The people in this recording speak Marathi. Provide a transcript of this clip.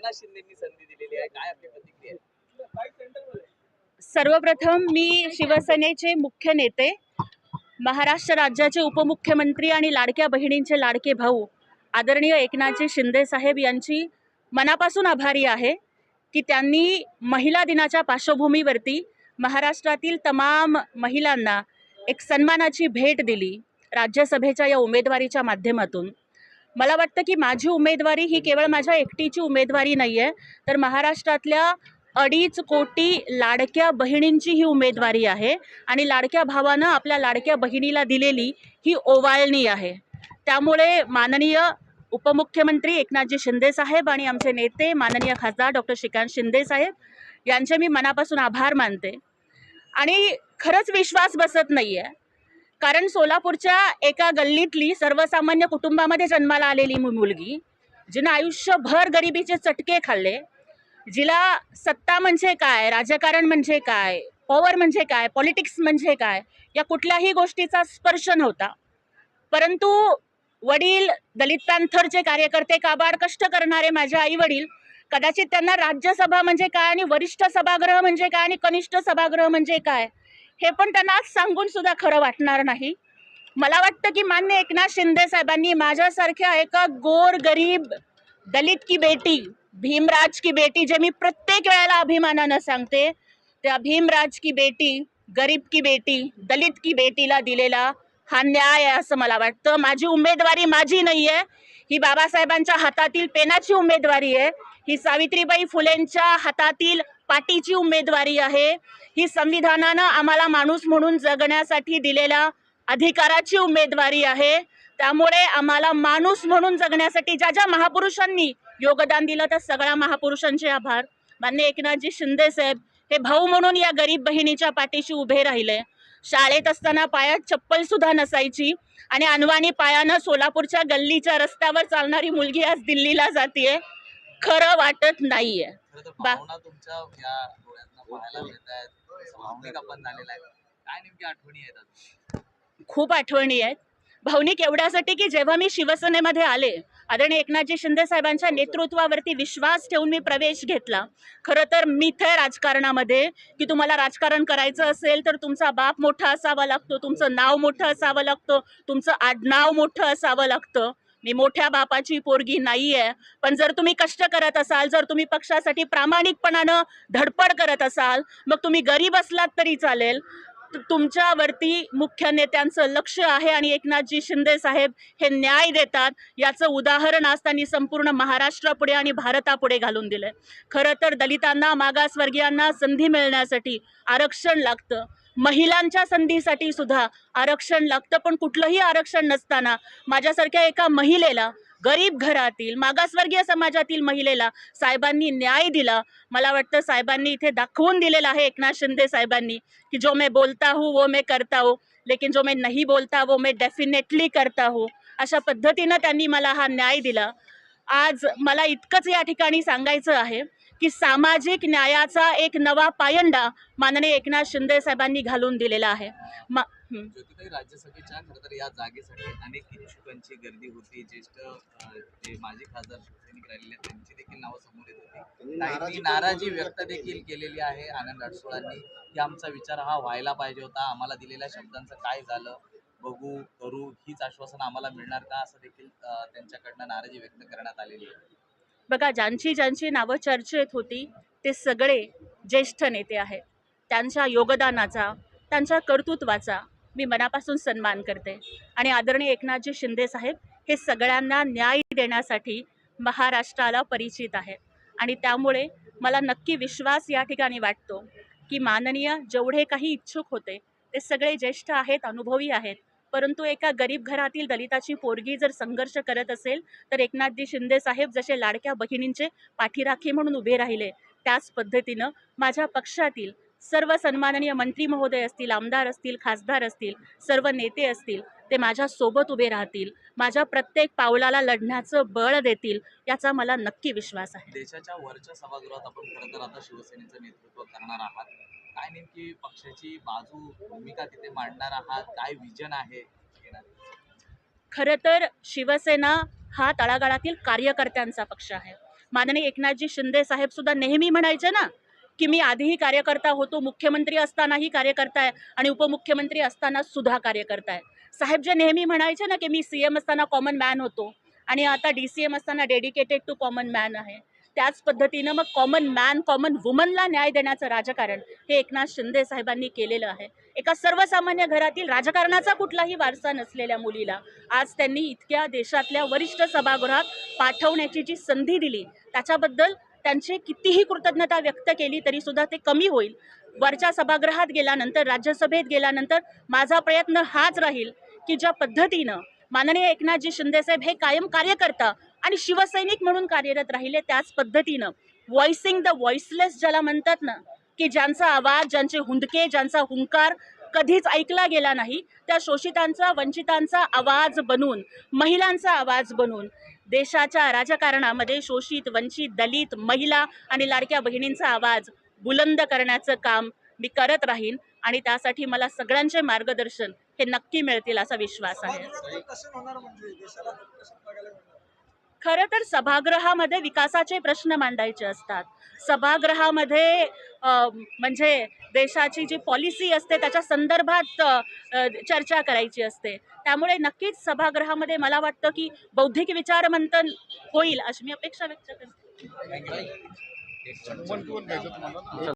एकनाथ शिंदेंनी संधी दिलेली आहे, काय आपली प्रतिक्रिया आहे? सर्वप्रथम मी शिवसेनेचे मुख्य नेते, महाराष्ट्र राज्याचे उपमुख्यमंत्री आणि लाडक्या बहिणींचे लाडके भाऊ आदरणीय एकनाथजी शिंदे साहेब यांची मनापासून आभारी आहे की त्यांनी महिला दिनाच्या पार्श्वभूमीवरती महाराष्ट्रातील तमाम महिलांना एक सन्मानाची भेट दिली राज्यसभेच्या या उमेदवारीच्या माध्यमातून. मला वाटतं की माझी उमेदवारी ही केवळ माझ्या एकटीची उमेदवारी नाही आहे, तर महाराष्ट्रातल्या 2.5 कोटी लाडक्या बहिणींची ही उमेदवारी आहे आणि लाडक्या भावानं आपल्या लाडक्या बहिणीला दिलेली ही ओवाळणी आहे. त्यामुळे माननीय उपमुख्यमंत्री एकनाथजी शिंदे साहेब आणि आमचे नेते माननीय खासदार डॉक्टर श्रीकांत शिंदे साहेब यांचे मी मनापासून आभार मानते. आणि खरंच विश्वास बसत नाही आहे, कारण सोलापूरच्या एका गल्लीतली सर्वसामान्य कुटुंबामध्ये जन्माला आलेली मुलगी, जिनं आयुष्यभर गरिबीचे चटके खाल्ले, जिला सत्ता म्हणजे काय, राजकारण म्हणजे काय, पॉवर म्हणजे काय, पॉलिटिक्स म्हणजे काय या कुठल्याही गोष्टीचा स्पर्श नव्हता. परंतु वडील दलित पॅन्थरचे कार्यकर्ते, काबाड कष्ट करणारे माझे आई वडील, कदाचित त्यांना राज्यसभा म्हणजे काय आणि वरिष्ठ सभागृह म्हणजे काय आणि कनिष्ठ सभागृह म्हणजे काय हे पण त्यांना आज सांगून सुद्धा खरं वाटणार नाही. मला वाटतं की माननीय एकनाथ शिंदे साहेबांनी माझ्यासारख्या एका गोर गरीब दलित की बेटी, भीमराज की बेटी, जे मी प्रत्येक वेळेला अभिमानानं सांगते, त्या भीमराज की बेटी, गरीब की बेटी, दलित की बेटीला दिलेला हा न्याय आहे असं मला वाटतं. माझी उमेदवारी माझी नाही आहे, ही बाबासाहेबांच्या हातातील पेनाची उमेदवारी आहे, ही सावित्रीबाई फुलेंच्या हातातील पाटीची उमेदवारी आहे, ही संविधानानं आम्हाला माणूस म्हणून जगण्यासाठी दिलेल्या अधिकाराची उमेदवारी आहे. त्यामुळे आम्हाला माणूस म्हणून जगण्यासाठी ज्या ज्या महापुरुषांनी योगदान दिलं त्या सगळ्या महापुरुषांचे आभार. माननीय एकनाथजी शिंदे साहेब हे भाऊ म्हणून या गरीब बहिणीच्या पाठीशी उभे राहिले. शाळेत असताना पायात चप्पल सुद्धा नसायची आणि अनवाणी पायानं सोलापूरच्या गल्लीच्या रस्त्यावर चालणारी मुलगी आज दिल्लीला जातीये. खरं वाटत नाहीये. भावना तुमच्या या डोळ्यातनं पाहायला मिळतायत, भावनिक आपण झालेला आहे. काय नेमकी आठवणी आहेत? खूप आठवणी आहेत. भावनिक एवढ्यासाठी की जेव्हा मी शिवसेनेमध्ये आले, आदरणीय एकनाथजी शिंदे साहेबांच्या नेतृत्वावरती विश्वास ठेवून मी प्रवेश घेतला. खरं तर मीठ आहे राजकारणामध्ये की तुम्हाला राजकारण करायचं असेल तर तुमचा बाप मोठा असावा लागतो, तुमचं नाव मोठं असावं लागतं, तुमचं आडनाव मोठं असावं लागतं. मी मोठ्या बापाची पोरगी नाही आहे, पण जर तुम्ही कष्ट करत असाल, जर तुम्ही पक्षासाठी प्रामाणिकपणानं धडपड करत असाल, मग तुम्ही गरीब असलात तरी चालेल, तुमच्यावरती मुख्य नेत्यांचं लक्ष आहे आणि एकनाथजी शिंदे साहेब हे न्याय देतात याचं उदाहरण आज त्यांनी संपूर्ण महाराष्ट्रापुढे आणि भारतापुढे घालून दिलंय. खरं तर दलितांना, मागासवर्गीयांना संधी मिळण्यासाठी आरक्षण लागतं, महिलांच्या संधीसाठी सुद्धा आरक्षण लागतं. पण कुठलंही आरक्षण नसताना माझ्यासारख्या एका महिलेला, गरीब घरातील मागासवर्गीय समाजातील महिलेला साहेबांनी न्याय दिला. मला वाटतं साहेबांनी इथे दाखवून दिलेलं आहे, एकनाथ शिंदे साहेबांनी, की जो मैं बोलता हूँ वो मैं करता हूँ, लेकिन जो मैं नहीं बोलता वो मैं डेफिनेटली करता हूँ. अशा पद्धतीनं त्यांनी मला हा न्याय दिला. आज मला इतकंच या ठिकाणी सांगायचं आहे की सामाजिक न्यायाचा एक नवा पायंडा माननीय एकनाथ शिंदे साहेबांनी घालून दिलेला आहे. ज्योतिताई, राज्यसभेच्या खरं तर या जागेसाठी अनेक इच्छुकांची गर्दी होती. ज्येष्ठ जे माजी खासदार शिवसैनिक राहिलेले त्यांची देखील नावं समोर येत होती. त्यांनी नाराजी व्यक्त देखील केलेली आहे आनंद अडसोळांनी की आमचा विचार हा व्हायला पाहिजे होता, आम्हाला दिलेल्या शब्दांचं काय झालं, बघू करू, हीच आश्वासन आम्हाला मिळणार का, असं देखील त्यांच्याकडनं नाराजी व्यक्त करण्यात आलेली आहे. बघा, ज्यांची ज्यांची नावं चर्चेत होती ते सगळे ज्येष्ठ नेते आहेत. त्यांच्या योगदानाचा, त्यांच्या कर्तृत्वाचा मी मनापासून सन्मान करते. आणि आदरणीय एकनाथजी शिंदे साहेब हे सगळ्यांना न्याय देण्यासाठी महाराष्ट्राला परिचित आहेत. आणि त्यामुळे मला नक्की विश्वास या ठिकाणी वाटतो की माननीय जेवढे काही इच्छुक होते ते सगळे ज्येष्ठ आहेत, अनुभवी आहेत. परंतु एका गरीब घरातील दलिताची पोरगी जर संघर्ष करत असेल तर एकनाथजी शिंदे साहेब जसे लाडक्या बहिणींचे पाठीराखे म्हणून उभे राहिले, त्याच पद्धतीनं माझ्या पक्षातील सर्व सन्माननीय मंत्री महोदय असतील, आमदार असतील, खासदार असतील, सर्व नेते असतील, ते माझ्या सोबत उभे राहतील, माझ्या प्रत्येक पावलाला लढण्याचं बळ देतील, याचा मला नक्की विश्वास आहे. देशाच्या वरच्या सभागृहात आपण खरं तर आता शिवसेनेचं नेतृत्व करणार आहात. काय नेमकी पक्षाची बाजू, भूमिका तिथे मांडणार आहात, काय विजन आहे? खरं तर शिवसेना हा तळागाळातील कार्यकर्त्यांचा पक्ष आहे. माननीय एकनाथजी शिंदे साहेब सुद्धा नेहमी म्हणायचे ना की मी आधीही कार्यकर्ता होतो, मुख्यमंत्री असतानाही कार्यकर्ता आहे आणि उपमुख्यमंत्री असताना सुद्धा कार्यकर्ता आहे. साहेब जे नेहमी म्हणायचे ना की मी CM असताना कॉमन मॅन होतो आणि आता DCM असताना डेडिकेटेड टू कॉमन मॅन आहे. त्याच पद्धतीनं मग कॉमन मॅन, कॉमन वुमनला न्याय देण्याचं राजकारण हे एकनाथ शिंदे साहेबांनी केलेलं आहे. एका सर्वसामान्य घरातील राजकारणाचा कुठलाही वारसा नसलेल्या मुलीला आज त्यांनी इतक्या देशातल्या वरिष्ठ सभागृहात पाठवण्याची जी संधी दिली, त्याच्याबद्दल त्यांची कितीही कृतज्ञता व्यक्त केली तरी सुद्धा ते कमी होईल. वरच्या सभागृहात गेल्यानंतर, राज्यसभेत गेल्यानंतर माझा प्रयत्न हाच राहील की ज्या पद्धतीनं माननीय एकनाथजी शिंदेसाहेब हे कायम कार्यकर्ता आणि शिवसैनिक म्हणून कार्यरत राहिले, त्याच पद्धतीनं व्हॉइसिंग द व्हॉइसलेस ज्याला म्हणतात ना, की ज्यांचा आवाज, ज्यांचे हुंदके, ज्यांचा हुंकार कधीच ऐकला गेला नाही, त्या शोषितांचा, वंचितांचा आवाज बनून, महिलांचा आवाज बनून देशाच्या राजकारणामध्ये शोषित, वंचित, दलित, महिला आणि लाडक्या बहिणींचा आवाज बुलंद करण्याचं काम मी करत राहीन आणि त्यासाठी मला सगळ्यांचे मार्गदर्शन हे नक्की मिळतील असा विश्वास आहे. खरं तर सभागृहामध्ये विकासाचे प्रश्न मांडायचे असतात. सभागृहामध्ये म्हणजे देशाची जी पॉलिसी असते त्याच्या संदर्भात चर्चा करायची असते. त्यामुळे नक्कीच सभागृहामध्ये मला वाटतं की बौद्धिक विचारमंथन होईल अशी मी अपेक्षा व्यक्त करते.